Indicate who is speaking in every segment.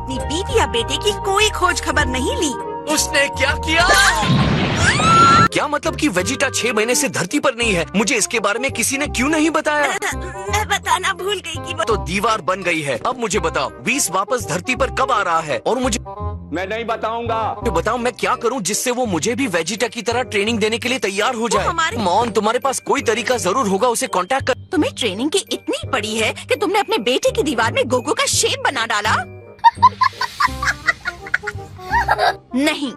Speaker 1: अपनी बीवी या बेटे की कोई खोज खबर नहीं ली।
Speaker 2: उसने क्या किया? क्या मतलब कि वेजिटा 6 महीने से धरती पर नहीं है? मुझे इसके बारे में किसी ने क्यों नहीं बताया?
Speaker 1: मैं बताना भूल गई कि वो
Speaker 2: तो दीवार बन गई है। अब मुझे बताओ, 20 वापस धरती पर कब आ रहा है? और मुझे
Speaker 3: मैं नहीं बताऊंगा।
Speaker 2: तो बताओ मैं क्या करूं जिससे वो मुझे भी वेजिटा की तरह ट्रेनिंग देने के लिए तैयार हो जाए? मॉन, तुम्हारे पास कोई तरीका जरूर होगा उसे कांटेक्ट कर।
Speaker 1: तुम्हें ट्रेनिंग की इतनी पड़ी है कि तुमने अपने बेटे की दीवार में गोगो का शेप बना डाला। नहीं,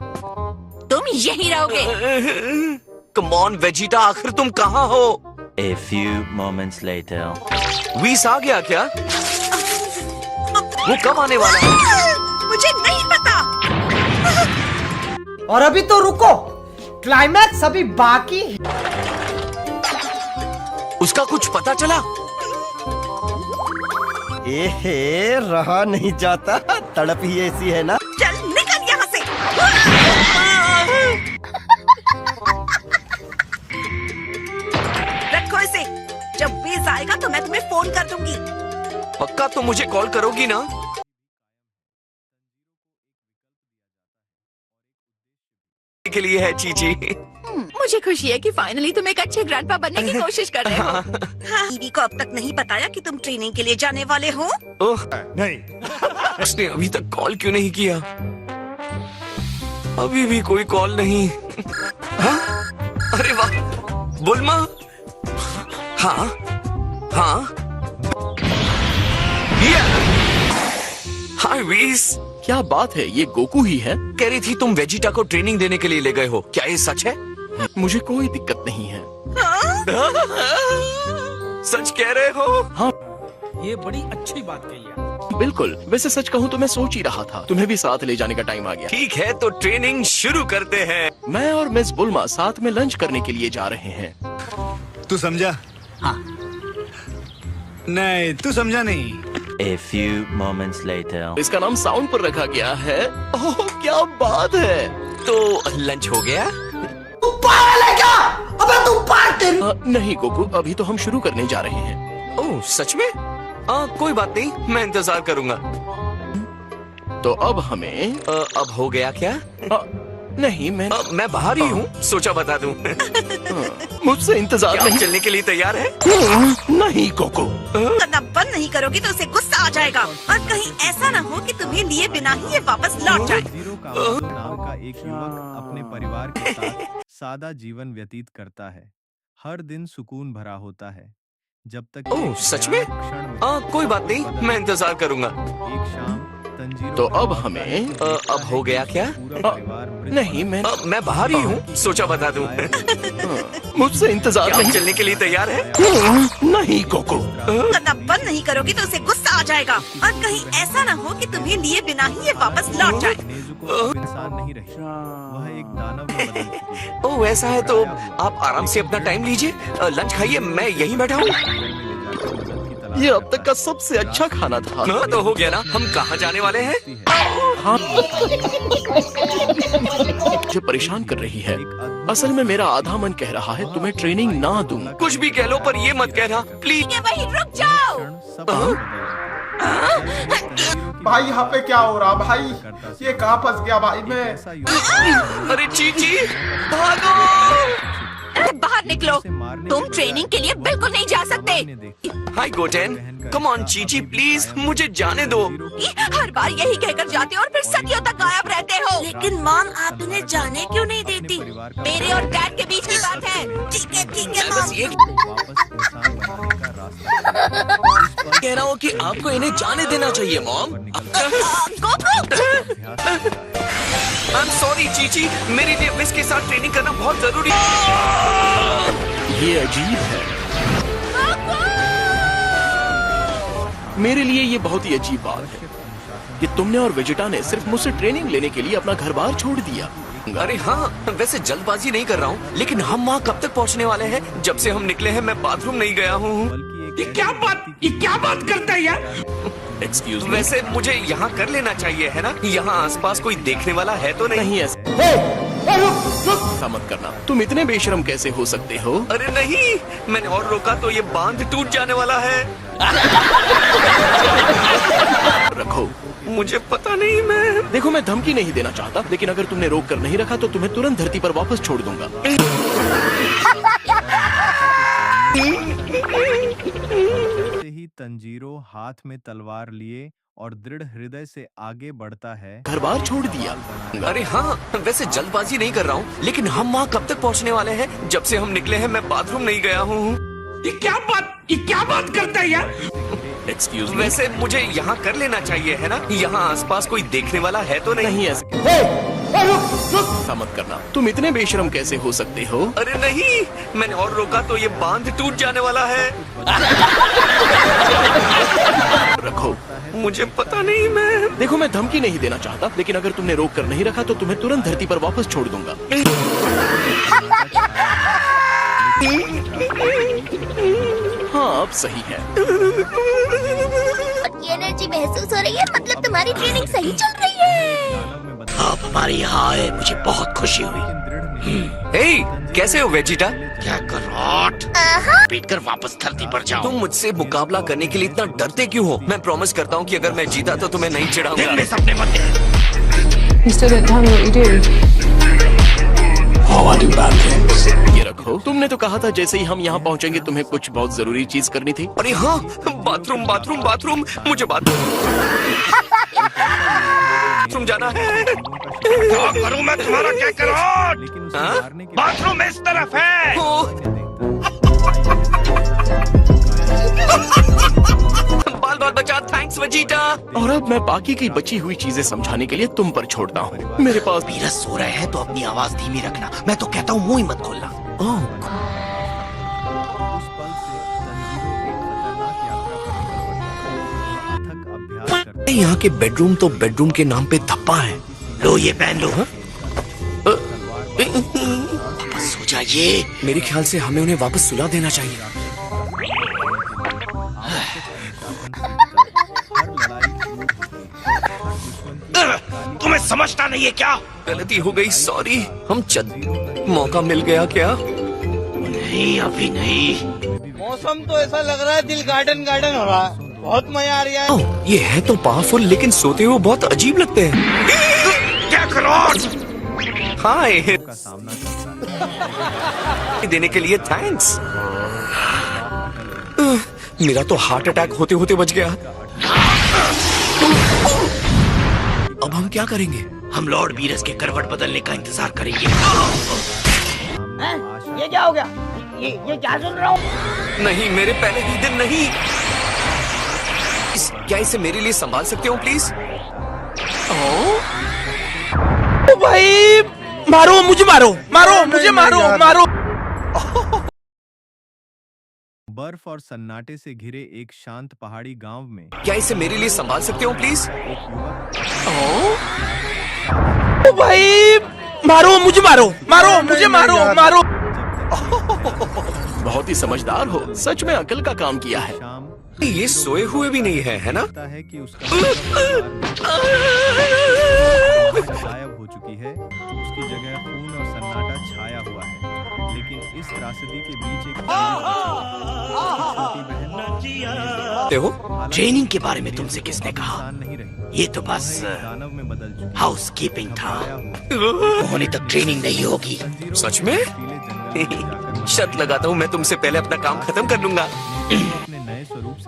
Speaker 1: तुम यहीं रहोगे।
Speaker 2: कम ऑन वेजिटा, आखिर तुम कहाँ हो?
Speaker 4: A few moments later.
Speaker 2: 20 आ गया क्या? वो कब आने वाला है?
Speaker 1: मुझे नहीं पता।
Speaker 5: और अभी तो रुको, क्लाइमैक्स अभी बाकी है।
Speaker 2: उसका कुछ पता चला?
Speaker 6: एहे, रहा नहीं जाता, तड़प ही ऐसी है ना।
Speaker 1: चल निकल यहाँ से। रखो इसे, जब वेज आएगा तो मैं तुम्हें फोन कर दूंगी।
Speaker 2: पक्का तो मुझे कॉल करोगी ना? के लिए है चीची।
Speaker 1: मुझे खुशी है कि फाइनली तुम एक अच्छे ग्रैंडपा बनने की कोशिश कर रहे हो। बीवी को अब तक नहीं बताया कि तुम ट्रेनिंग के लिए जाने वाले हो?
Speaker 2: ओह नहीं। उसने अभी तक कॉल क्यों नहीं किया? अभी भी कोई कॉल नहीं। हाँ? अरे वाह, बुल्मा। हाँ हाँ, हाय वीस।
Speaker 7: क्या बात है, ये गोकू ही है?
Speaker 2: कह रही थी तुम वेजिटा को ट्रेनिंग देने के लिए ले गए हो, क्या ये सच है?
Speaker 7: मुझे कोई दिक्कत नहीं है।
Speaker 2: सच कह रहे हो?
Speaker 7: हाँ
Speaker 5: ये बड़ी अच्छी बात कही है।
Speaker 7: बिल्कुल, वैसे सच कहूँ तो मैं सोच ही रहा था तुम्हें भी साथ ले जाने का टाइम आ गया।
Speaker 2: ठीक है, तो ट्रेनिंग शुरू करते हैं।
Speaker 7: मैं और मिस बुल्मा साथ में लंच करने के लिए जा रहे हैं।
Speaker 8: तू समझा?
Speaker 5: हाँ।
Speaker 8: नहीं, तू समझा नहीं।
Speaker 4: A few moments later.
Speaker 7: इसका नाम साउंड पर रखा गया है। ओह क्या बात है।
Speaker 2: तो लंच हो गया?
Speaker 5: तू पागल है क्या? अबे तू पागल।
Speaker 7: नहीं गोकू, अभी तो हम शुरू करने जा रहे हैं।
Speaker 2: ओह सच में? कोई बात नहीं, मैं इंतजार करूंगा।
Speaker 7: तो अब हमें
Speaker 2: अब हो गया क्या?
Speaker 7: नहीं,
Speaker 2: मैं बाहर ही हूँ, सोचा बता दूं।
Speaker 7: मुझसे इंतजार
Speaker 2: क्या
Speaker 7: नहीं।
Speaker 2: चलने के लिए तैयार है?
Speaker 7: नहीं गोकू।
Speaker 1: करना बंद नहीं करोगी तो उसे गुस्सा आ जाएगा, और कहीं ऐसा ना हो कि तुम्हें लिए बिना ही ये वापस लौट जाए।
Speaker 9: जीरो का नाम का एक युवक अपने परिवार के साथ सादा जीवन व्यतीत करता है। हर दिन सुकून भरा होता है जब तक
Speaker 2: ओह सच में? कोई बात नहीं, मैं इंतजार करूंगा।
Speaker 9: एक शाम तंजीरों
Speaker 7: तो
Speaker 9: का
Speaker 7: अब
Speaker 9: वादा
Speaker 7: हमें
Speaker 9: करता
Speaker 2: अब हो गया क्या?
Speaker 9: पूरा परिवार मृत
Speaker 7: नहीं,
Speaker 2: मैं बाहर ही हूँ, सोचा बता दूं।
Speaker 7: मुझसे इंतजार
Speaker 2: क्या
Speaker 7: नहीं।
Speaker 2: चलने के लिए तैयार है?
Speaker 7: नहीं गोकू।
Speaker 1: करना बंद नहीं करोगी तो उसे गुस्सा आ जाएगा, और कहीं ऐसा ना हो कि तुम्हें लिए बिना ही ये वापस लौट जाए।
Speaker 9: नेजुको अब इंसान नहीं रही, वह एक दानव में बदल चुकी है।
Speaker 2: ओह ऐसा है तो आप आराम से अपना टाइम लीजिए, लंच खाइए, मैं यहीं बैठा हूँ।
Speaker 7: ये अब तक का सबसे अच्छा खाना था।
Speaker 2: तो हो गया ना, हम कहाँ जाने वाले हैं?
Speaker 7: हाँ। मुझे परेशान कर रही है। असल में मेरा आधा मन कह रहा है तुम्हें ट्रेनिंग ना दूं।
Speaker 2: कुछ भी कह लो पर ये मत कहना प्लीज।
Speaker 1: ये वहीं रुक जाओ।
Speaker 10: भाई यहाँ पे क्या हो रहा भाई? ये कहाँ फंस गया भाई मैं?
Speaker 2: अरे चीची भागो!
Speaker 1: बाहर निकलो, तुम ट्रेनिंग के लिए बिल्कुल नहीं जा सकते।
Speaker 2: हाय Goten, come on Chichi please, मुझे जाने दो।
Speaker 1: हर बार यही कहकर जाते हो और फिर सदियों तक गायब रहते हो। लेकिन मॉम, आप इन्हें जाने क्यों नहीं देती? मेरे और डैड के बीच की बात है। ठीक है
Speaker 2: बस ये कह रहा हूँ कि आपको इन्हें जाने देना चाहिए mom. I am sorry Chichi, मेरे लिए विस के साथ ट्रेनिंग करना बहुत जरूरी है।
Speaker 7: ये अजीब है। मेरे लिए ये बहुत ही अजीब बात है कि तुमने और वेजिटा ने सिर्फ मुझसे ट्रेनिंग लेने के लिए अपना घर बार छोड़ दिया।
Speaker 2: अरे हाँ, वैसे जल्दबाजी नहीं कर रहा हूँ, लेकिन हम वहाँ कब तक पहुँचने वाले हैं? जब से हम निकले हैं मैं बाथरूम नहीं गया हूँ।
Speaker 8: ये क्या बात करता है यार?
Speaker 7: Excuse me.
Speaker 2: वैसे मुझे यहाँ कर लेना चाहिए है ना? यहाँ आसपास कोई देखने वाला है तो नहीं?
Speaker 7: नहीं ऐसा मत करना। तुम इतने बेशरम कैसे हो सकते हो?
Speaker 2: अरे नहीं, मैंने और रोका तो ये बांध टूट जाने वाला है।
Speaker 7: रखो,
Speaker 2: मुझे पता नहीं मैं।
Speaker 7: देखो मैं धमकी नहीं देना चाहता, लेकिन अगर तुमने रोक कर नहीं रखा तो तुम्हें तुरंत धरती पर वापस छोड़ दूंगा।
Speaker 9: से ही तंजीरो हाथ में तलवार लिए और दृढ़ हृदय से आगे बढ़ता है।
Speaker 7: घर बार छोड़ दिया।
Speaker 2: अरे हाँ, वैसे जल्दबाजी नहीं कर रहा हूँ, लेकिन हम वहाँ कब तक पहुँचने वाले हैं? जब से हम निकले हैं मैं बाथरूम नहीं गया हूँ।
Speaker 8: ये क्या बात करता है यार?
Speaker 7: Excuse me.
Speaker 2: वैसे मुझे यहाँ कर लेना चाहिए है ना? यहाँ आसपास कोई देखने वाला है तो
Speaker 7: नहीं ऐसा मत करना। तुम इतने बेशरम कैसे हो सकते हो?
Speaker 2: अरे नहीं, मैंने और रोका तो ये बांध टूट जाने वाला है।
Speaker 7: रखो।
Speaker 2: मुझे पता नहीं मैं।
Speaker 7: देखो मैं धमकी नहीं देना चाहता, लेकिन अगर तुमने रोक कर नहीं रखा तो तुम्हें तुरंत धरती पर वापस छोड़ दूंगा। हाँ अब सही है।
Speaker 3: ये एनर्जी महसूस हो रही है, मतलब तुम्हारी ट्रेनिंग सही चल रही है।
Speaker 5: आप हमारे यहाँ आए, मुझे बहुत खुशी हुई।
Speaker 2: हे, कैसे हो वेजिटा?
Speaker 5: क्या करोट? पीट कर वापस धरती पर जाओ।
Speaker 2: तुम मुझसे मुकाबला करने के लिए इतना डरते क्यों हो? मैं प्रॉमिस करता हूँ कि अगर मैं जीता तो तुम्हें नहीं चिढ़ाऊंगा।
Speaker 5: दिन में सपने मत देख।
Speaker 7: ये रखो। तुमने तो कहा था जैसे ही हम यहाँ पहुँचेंगे तुम्हें कुछ बहुत जरूरी चीज करनी थी।
Speaker 2: अरे हाँ, बाथरूम बाथरूम बाथरूम, मुझे बाथरूम जाना है।
Speaker 8: क्या करूं मैं तुम्हारा? क्या करोट?
Speaker 9: लेकिन उसे
Speaker 2: हाँ?
Speaker 9: मारने के
Speaker 8: बाथरूम इस तरफ है।
Speaker 2: बाल बाल बचा, थैंक्स वेजिटा।
Speaker 7: और अब मैं बाकी की बची हुई चीजें समझाने के लिए तुम पर छोड़ता हूँ। मेरे पास
Speaker 5: वीरस सो रहे हैं तो अपनी आवाज धीमी रखना। मैं तो कहता हूँ मुंह ही मत खोलना।
Speaker 9: उस पल से तंजीरो एक खतरनाक यात्रा पर निकल पड़ता है। अथक अभ्यास करता
Speaker 2: यहाँ के बेडरूम तो बेडरूम के नाम पे धब्बा है।
Speaker 5: लो ये पहन लो। वापस सो जाइए।
Speaker 2: मेरे ख्याल से हमें उन्हें वापस सुला देना चाहिए।
Speaker 8: तुम्हें समझता नहीं है क्या?
Speaker 2: गलती हो गई, सॉरी। हम मौका मिल गया क्या?
Speaker 5: नहीं अभी नहीं।
Speaker 6: मौसम तो ऐसा लग रहा है दिल गार्डन गार्डन हो रहा है। बहुत मजा आ रहा है।
Speaker 2: ये है तो पावरफुल, लेकिन सोते हुए बहुत अजीब लगते हैं।
Speaker 8: क्या करोट?
Speaker 2: हाय,
Speaker 9: का सामना करता है।
Speaker 2: देने के लिए थैंक्स। मेरा तो हार्ट अटैक होते होते बच गया। अब हम क्या करेंगे?
Speaker 5: हम लॉर्ड वीरस के करवट बदलने का इंतजार करेंगे।
Speaker 6: ये क्या हो गया? ये क्या सुन रहा हूँ?
Speaker 2: नहीं, मेरे पहले ही दिन नहीं। क्या इसे मेरे लिए संभाल सकते हो प्लीज?
Speaker 5: भाई मारो मुझे, मारो मारो मुझे, मारो।
Speaker 9: बर्फ और सन्नाटे से घिरे एक शांत पहाड़ी गांव में
Speaker 2: क्या इसे मेरे लिए संभाल सकते हो प्लीज?
Speaker 9: एक युवक
Speaker 5: भाई मारो मुझे, मारो मुझे, मारो।
Speaker 7: बहुत ही समझदार हो, सच में अकल का काम किया है।
Speaker 9: शाम
Speaker 2: ये सोए हुए भी नहीं है ना?
Speaker 9: लगता है कि उसका गायब हो चुकी है। उसकी जगह खून और सन्नाटा छाया हुआ है। लेकिन इस त्रासदी के बीच एक छोटी बहन
Speaker 2: देखो,
Speaker 5: ट्रेनिंग के बारे में तुमसे किसने कहा?
Speaker 9: इंसान नहीं रही,
Speaker 5: ये तो बस
Speaker 9: दानव में बदल चुकी
Speaker 5: हाउस कीपिंग था।
Speaker 9: आया हुआ
Speaker 5: होने तक ट्रेनिंग नहीं होगी।
Speaker 2: सच में?
Speaker 9: पीले जंगल में जाकर
Speaker 2: शर्त लगाता हूँ मैं तुमसे पहले अपना काम खत्म कर लूंगा।
Speaker 9: अपने नए स्वरूप से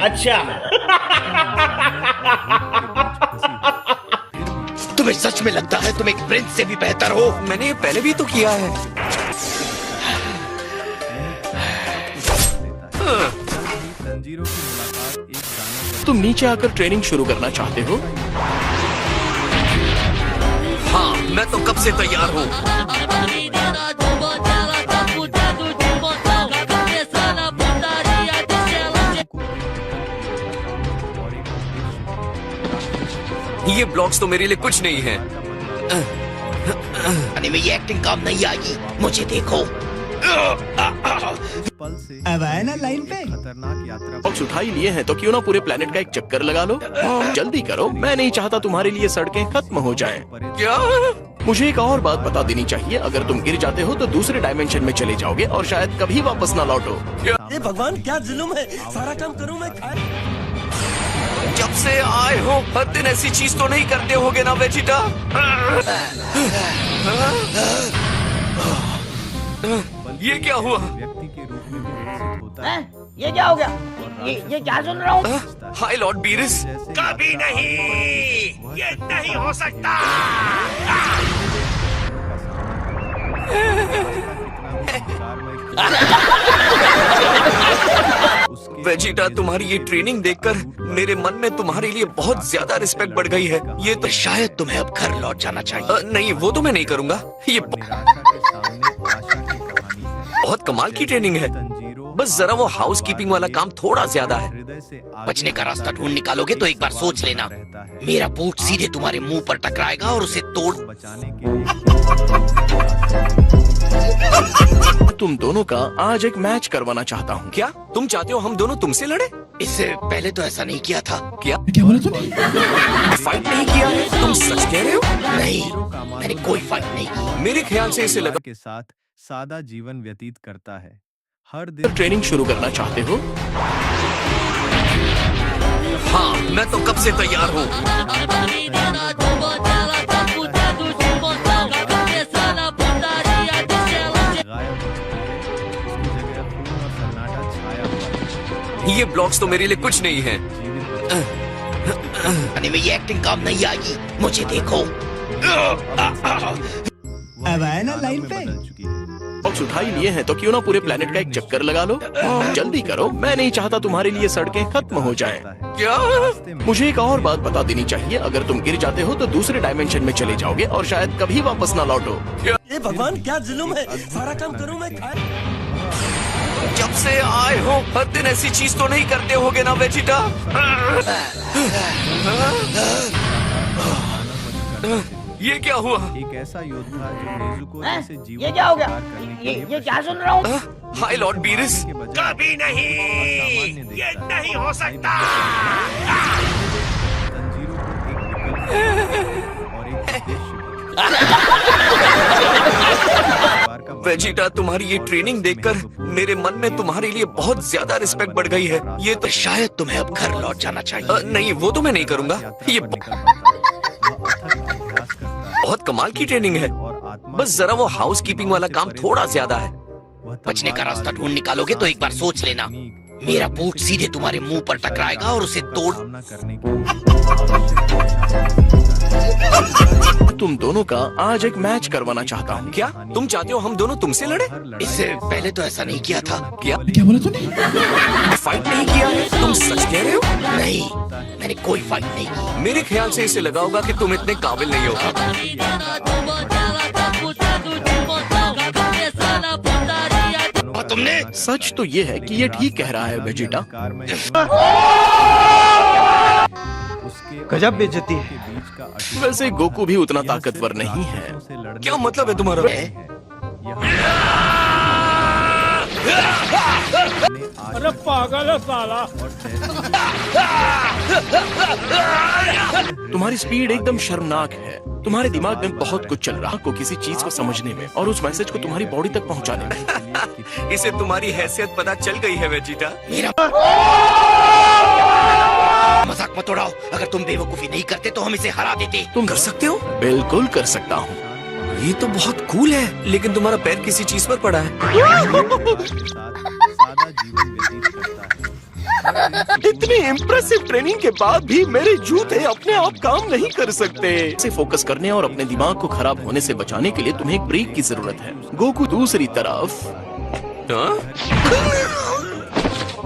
Speaker 5: तुम्हें सच में लगता है तुम एक प्रिंस से भी बेहतर हो?
Speaker 2: मैंने ये पहले भी तो किया है।
Speaker 9: तंजीरों की मुलाकात एक दानव
Speaker 7: तुम नीचे आकर ट्रेनिंग शुरू करना चाहते हो?
Speaker 2: हाँ, मैं तो कब से तैयार हूँ। ये ब्लॉक्स तो मेरे लिए कुछ नहीं है।
Speaker 5: अरे में ये एक्टिंग काम नहीं आएगी, मुझे देखो।
Speaker 9: पल से
Speaker 6: अब आए ना लाइन पे।
Speaker 9: खतरनाक यात्रा
Speaker 7: बॉक्स उठा ही लिए हैं तो क्यों ना पूरे प्लेनेट का एक चक्कर लगा लो। जल्दी करो, मैं नहीं चाहता तुम्हारे लिए सड़कें खत्म हो जाएं।
Speaker 2: क्या?
Speaker 7: मुझे एक और बात बता देनी चाहिए, अगर तुम गिर जाते हो तो दूसरे डायमेंशन में चले जाओगे और शायद कभी वापस ना लौटो।
Speaker 6: भगवान क्या जुल्म है, सारा काम करूँ मैं।
Speaker 2: जब से आए हो हर दिन ऐसी चीज तो नहीं करते होगे ना वेजिटा? ये क्या हुआ?
Speaker 9: व्यक्ति के रूप में भी विकसित होता है।
Speaker 5: ये क्या हो गया? ये क्या सुन रहा हूँ?
Speaker 2: हाय लॉर्ड बीरिस।
Speaker 9: जैसे
Speaker 8: कभी नहीं, ये नहीं हो सकता।
Speaker 2: वेजिटा, तुम्हारी ये ट्रेनिंग देखकर मेरे मन में तुम्हारे लिए बहुत ज्यादा रिस्पेक्ट बढ़ गई है। ये तो
Speaker 8: शायद तुम्हें अब घर लौट जाना चाहिए।
Speaker 2: नहीं, वो तो मैं नहीं करूँगा। ये
Speaker 9: निराशा के सामने आशा की कहानी है।
Speaker 2: बहुत कमाल की ट्रेनिंग है। बस जरा वो हाउस कीपिंग वाला काम थोड़ा ज्यादा है।
Speaker 8: बचने का रास्ता ढूंढ निकालोगे तो एक बार सोच लेना, मेरा बूट सीधे तुम्हारे मुंह पर टकराएगा और उसे तोड़।
Speaker 9: बचाने के लिए
Speaker 7: तुम दोनों का आज एक मैच करवाना चाहता हूँ।
Speaker 2: क्या तुम चाहते हो हम दोनों तुमसे लड़े?
Speaker 8: इससे पहले तो ऐसा नहीं किया था।
Speaker 2: क्या बोला तुमने? फाइट नहीं किया है? तुम सच कह रहे हो?
Speaker 8: नहीं, मैंने कोई फाइट नहीं की।
Speaker 2: मेरे ख्याल से इसे लगा
Speaker 9: के साथ सादा जीवन व्यतीत करता है। हर दिन
Speaker 7: ट्रेनिंग शुरू करना चाहते हो?
Speaker 2: हाँ, मैं तो कब से तैयार हूँ।
Speaker 9: गायब हो चुकी है। उसकी जगह खून और सन्नाटा छाया हुआ है।
Speaker 2: ये ब्लॉक्स तो मेरे लिए कुछ नहीं है।
Speaker 8: खाने में ये एक्टिंग काम नहीं आएगी, मुझे देखो।
Speaker 9: अब आया ना लाइन पे। बदल चुकी है।
Speaker 7: बॉक्स उठा ही लिए हैं तो क्यों ना पूरे प्लेनेट का एक चक्कर लगा लो। जल्दी करो, मैं नहीं चाहता तुम्हारे लिए सड़कें खत्म हो जाएं।
Speaker 2: क्या?
Speaker 7: मुझे एक और बात बता देनी चाहिए, अगर तुम गिर जाते हो तो दूसरे डायमेंशन में चले जाओगे और शायद कभी वापस ना लौटो।
Speaker 6: ये भगवान क्या जुल्म है? सारा काम करूं मैं।
Speaker 2: जब से आए हो हर दिन ऐसी चीज तो नहीं करते होगे ना वेजिटा? ये क्या हुआ?
Speaker 9: एक ऐसा योद्धा जो नेजुको जैसे जीवन
Speaker 5: ये क्या हो गया?
Speaker 9: को पार करने के लिए
Speaker 5: ये क्या सुन रहा हूँ?
Speaker 2: हाय लॉर्ड बीरिस।
Speaker 9: के बजाय
Speaker 8: कभी नहीं, ये नहीं हो सकता।
Speaker 9: तंजीरों को एक विकल्प और एक उद्देश्य
Speaker 2: वेजिटा, तुम्हारी ये ट्रेनिंग देखकर मेरे मन में तुम्हारे लिए बहुत ज्यादा रिस्पेक्ट बढ़ गई है। ये तो
Speaker 8: शायद तुम्हें अब घर लौट जाना चाहिए।
Speaker 2: नहीं, वो तो मैं नहीं करूँगा। ये बहुत कमाल की ट्रेनिंग है। बस जरा वो हाउस कीपिंग वाला काम थोड़ा ज्यादा है।
Speaker 8: बचने का रास्ता ढूंढ निकालोगे तो एक बार सोच लेना, मेरा बूट सीधे तुम्हारे मुंह पर टकराएगा और उसे तोड़।
Speaker 7: तुम दोनों का आज एक मैच करवाना चाहता हूँ।
Speaker 2: क्या तुम चाहते हो हम दोनों तुमसे लड़े?
Speaker 8: इससे पहले तो ऐसा नहीं किया था।
Speaker 2: क्या बोला तूने? फाइट नहीं किया है? तुम सच कह रहे हो?
Speaker 8: नहीं, मैंने कोई फाइट नहीं की।
Speaker 2: मेरे ख्याल से इसे लगा होगा कि तुम इतने काबिल नहीं हो।
Speaker 8: और तुमने
Speaker 7: सच तो ये है कि ये ठीक कह रहा है वेजिटा।
Speaker 6: गजब बेइज्जती है।
Speaker 7: वैसे गोकू भी उतना ताकतवर नहीं है।
Speaker 2: क्या मतलब है तुम्हारा?
Speaker 9: अरे पागल है साला।
Speaker 7: तुम्हारी स्पीड एकदम शर्मनाक है। तुम्हारे दिमाग में बहुत कुछ चल रहा को किसी चीज को समझने में और उस मैसेज को तुम्हारी बॉडी तक पहुंचाने में।
Speaker 2: इसे तुम्हारी हैसियत पता चल गई है वेजिटा।
Speaker 8: मजाक मत उड़ाओ, अगर तुम बेवकूफी नहीं करते तो हम इसे हरा देते।
Speaker 7: तुम
Speaker 2: कर सकते हो?
Speaker 7: बिल्कुल कर सकता हूँ।
Speaker 2: ये तो बहुत कूल है, लेकिन तुम्हारा पैर किसी चीज पर पड़ा है।
Speaker 9: सादा जीवन व्यतीत करता है।
Speaker 7: इतनी इम्प्रेसिव ट्रेनिंग के बाद भी मेरे जूते अपने आप काम नहीं कर सकते। इसे फोकस करने और अपने दिमाग को खराब होने से बचाने के लिए तुम्हें एक ब्रेक की जरूरत है। गोकू दूसरी तरफ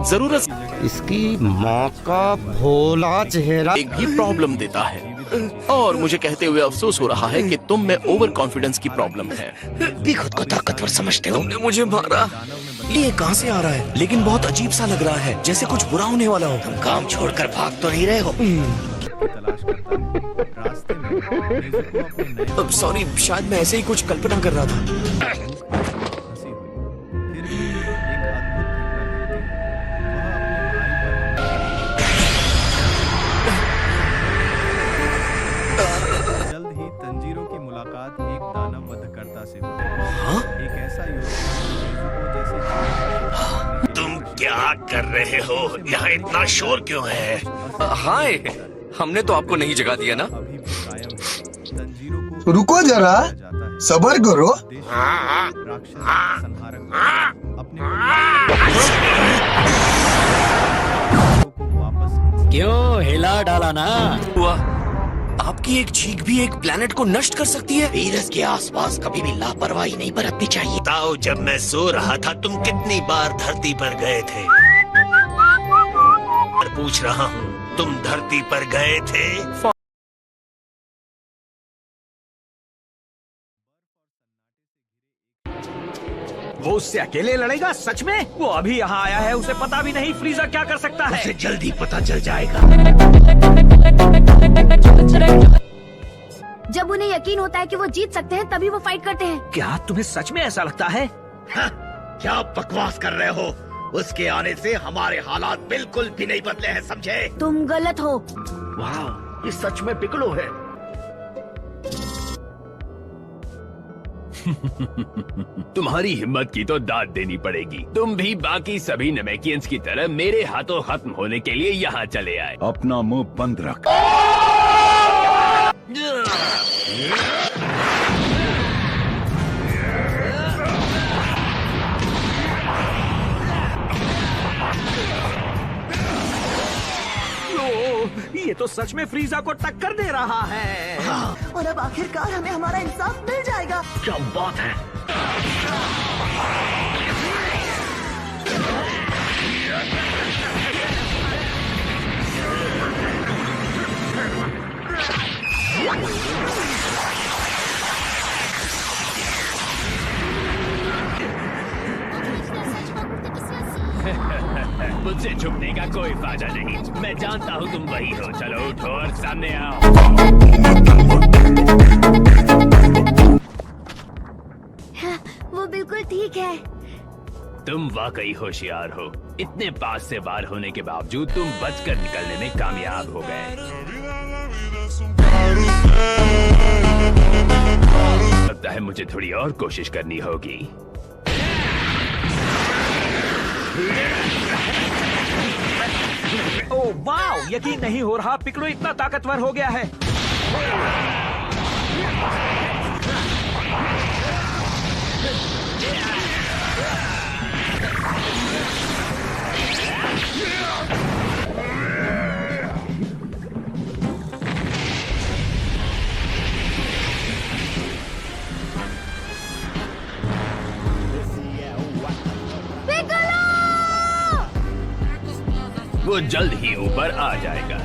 Speaker 7: जरूरत
Speaker 6: इसकी माँ का भोला चेहरा
Speaker 7: एक भी प्रॉब्लम देता है और मुझे कहते हुए अफसोस हो रहा है कि तुम में ओवर कॉन्फिडेंस की प्रॉब्लम है।
Speaker 8: भी खुद को ताकतवर समझते हो।
Speaker 2: तुमने मुझे मारा। ये कहाँ से आ रहा है? लेकिन बहुत अजीब सा लग रहा है, जैसे कुछ बुरा होने वाला हो।
Speaker 8: तुम काम छोड़कर भाग तो नहीं रहे हो?
Speaker 9: तलाश करता है। रास्ते में नेजुको अपने नए
Speaker 2: सॉरी, शायद मैं ऐसे ही कुछ कल्पना कर रहा था।
Speaker 9: हंसी हुई। फिर भी एक अद्भुत घटना घटती है। वह अपने भाई पर जल्द ही तंजीरों की मुलाकात एक दानव वधकर्ता से हुई। एक ऐसा युवक जैसे
Speaker 8: तुम क्या कर रहे हो? यहाँ इतना शोर क्यों है?
Speaker 2: हाय, हमने तो आपको नहीं जगा दिया ना।
Speaker 9: अभी भी कायम है। तंजीरों को
Speaker 5: रुको जरा,
Speaker 9: जाता है।
Speaker 5: सबर करो।
Speaker 9: राक्षस संहारक अपने को वापस
Speaker 8: क्यों हिला डाला ना?
Speaker 2: वाह, आपकी एक चीख भी एक प्लेनेट को नष्ट कर सकती है।
Speaker 8: वीरस के आसपास कभी भी लापरवाही नहीं बरतनी चाहिए।
Speaker 11: बताओ, जब मैं सो रहा था तुम कितनी बार धरती पर गए थे? पूछ रहा हूँ, तुम धरती पर गए थे?
Speaker 12: वो उससे अकेले लड़ेगा? सच में? वो अभी यहाँ आया है, उसे पता भी नहीं फ्रीजा क्या कर सकता है।
Speaker 11: उसे जल्दी पता चल जाएगा।
Speaker 3: जब उन्हें यकीन होता है कि वो जीत सकते हैं तभी वो फाइट करते हैं।
Speaker 12: क्या तुम्हें सच में ऐसा लगता है?
Speaker 11: हाँ, क्या बकवास कर रहे हो? उसके आने से हमारे हालात बिल्कुल भी नहीं बदले हैं, समझे?
Speaker 3: तुम गलत हो।
Speaker 11: वाह, ये सच में पिकलो है।
Speaker 12: तुम्हारी हिम्मत की तो दाद देनी पड़ेगी। तुम भी बाकी सभी नमेकियंस की तरह मेरे हाथों खत्म होने के लिए यहाँ चले आए।
Speaker 9: अपना मुंह बंद रख।
Speaker 12: ये तो सच में फ्रीजा को टक्कर दे रहा है।
Speaker 5: और अब आखिरकार हमें हमारा इंसाफ मिल जाएगा।
Speaker 11: क्या बात है?
Speaker 12: मुझसे छुपने का कोई फायदा नहीं। मैं जानता हूँ तुम वही हो। चलो उठो और सामने आओ।
Speaker 3: हाँ, वो बिल्कुल ठीक है।
Speaker 12: तुम वाकई होशियार हो। इतने पास से वार होने के बावजूद तुम बचकर निकलने में कामयाब हो गए। लगता है मुझे थोड़ी और कोशिश करनी होगी। ओह वाह, यकीन नहीं हो रहा पिकलो इतना ताकतवर हो गया है। वो जल्द ही ऊपर आ जाएगा।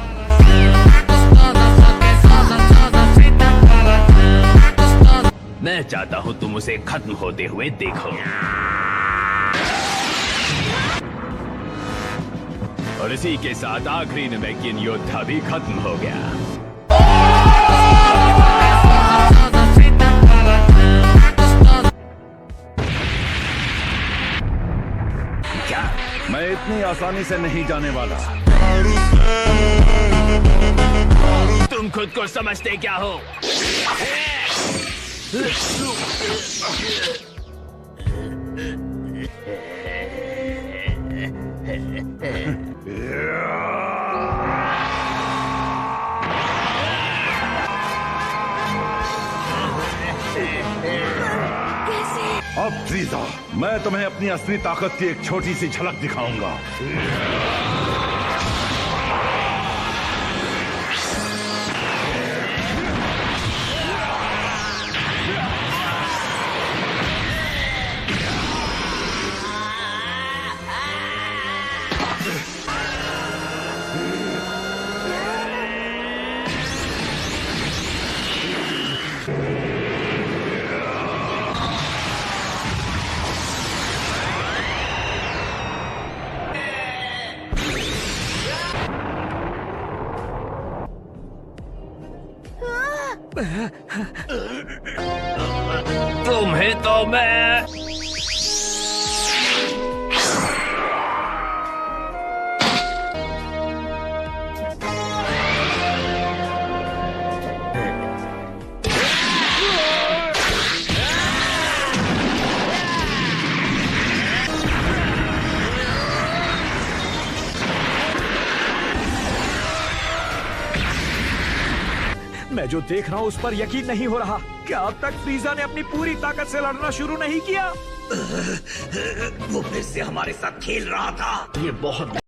Speaker 12: मैं चाहता हूँ तुम उसे खत्म होते हुए देखो। और इसी के साथ आखिरी नमेकियन योद्धा भी खत्म हो गया।
Speaker 9: क्या मैं इतनी आसानी से नहीं जाने वाला?
Speaker 12: तुम खुद को समझते क्या हो?
Speaker 9: अब फ्रीजा, मैं तुम्हें अपनी असली ताकत की एक छोटी सी झलक दिखाऊंगा।
Speaker 12: तुम्हें तो मैं
Speaker 13: जो देख रहा हूँ उस पर यकीन नहीं हो रहा। क्या अब तक फ्रीजा ने अपनी पूरी ताकत से लड़ना शुरू नहीं किया?
Speaker 11: वो फिर से हमारे साथ खेल रहा था। ये बहुत